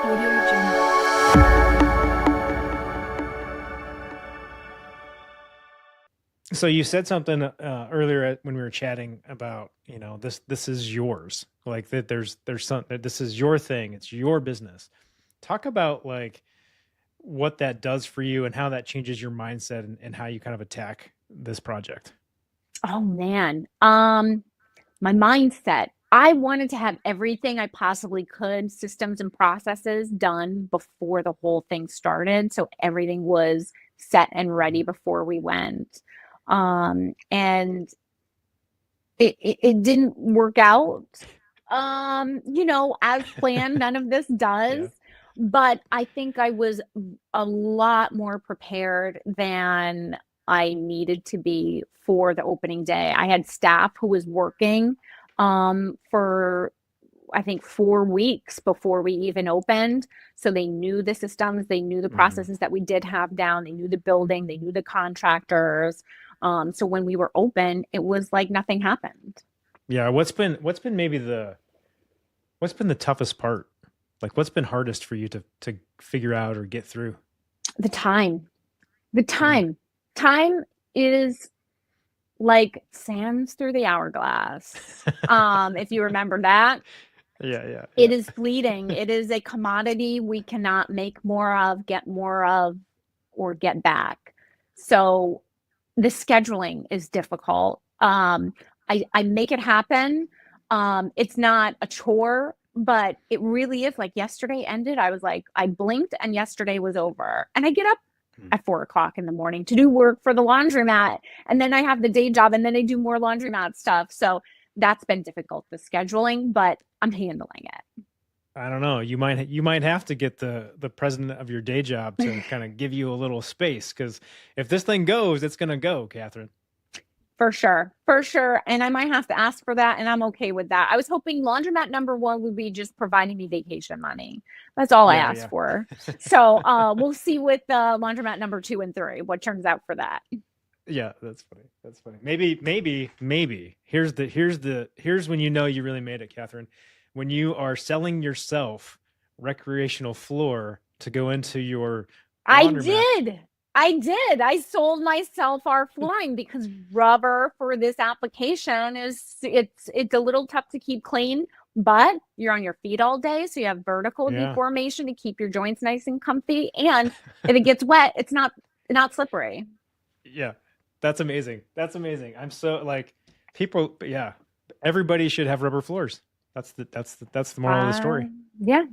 Audio Jungle. So you said something earlier when we were chatting about, this is yours. Like that there's some that this is your thing. It's your business. Talk about like what that does for you and how that changes your mindset and how you kind of attack this project. Oh man. My mindset. I wanted to have everything I possibly could, systems and processes done before the whole thing started. So everything was set and ready Mhm. before we went. And it didn't work out, as planned. None of this does. Yeah. But I think I was a lot more prepared than I needed to be for the opening day. I had staff who was working for I think 4 weeks before we even opened. So they knew the systems, they knew the Hmm. processes that we did have down, they knew the building, they knew the contractors. So when we were open, it was like nothing happened. Yeah. What's been maybe what's been the toughest part? Like what's been hardest for you to figure out or get through? The time, the Mm. time is like sands through the hourglass. If you remember that, Yeah, yeah, it yeah. is fleeting. It is a commodity we cannot make more of, get more of, or get back. So the scheduling is difficult. I make it happen. It's not a chore, but it really is. Like yesterday ended, I was like, I blinked and yesterday was over. And I get up Mm. at 4 o'clock in the morning to do work for the laundromat. And then I have the day job and then I do more laundromat stuff. So that's been difficult, the scheduling, but I'm handling I don't know. You might have to get the president of your day job it. to kind of give you a little space because if this thing goes, it's gonna go, Catherine. For sure. For sure. And I might have to ask for that. And I'm okay with that. I was hoping laundromat number one would be just providing me vacation money. That's all I Yeah, asked yeah. for. So we'll see with laundromat number two and three what turns out for that. Yeah, that's funny. That's funny. Maybe. Here's when you know you really made it, Catherine. When you are selling yourself recreational floor to go into your I laundromat. did. I did. I sold myself our flooring because rubber for this application is it's a little tough to keep clean, but you're on your feet all day, so you have vertical Yeah. deformation to keep your joints nice and comfy. And if it gets wet, it's not slippery. Yeah. That's amazing. That's amazing. I'm so like people, yeah. Everybody should have rubber floors. That's the moral of the Uh, story. yeah,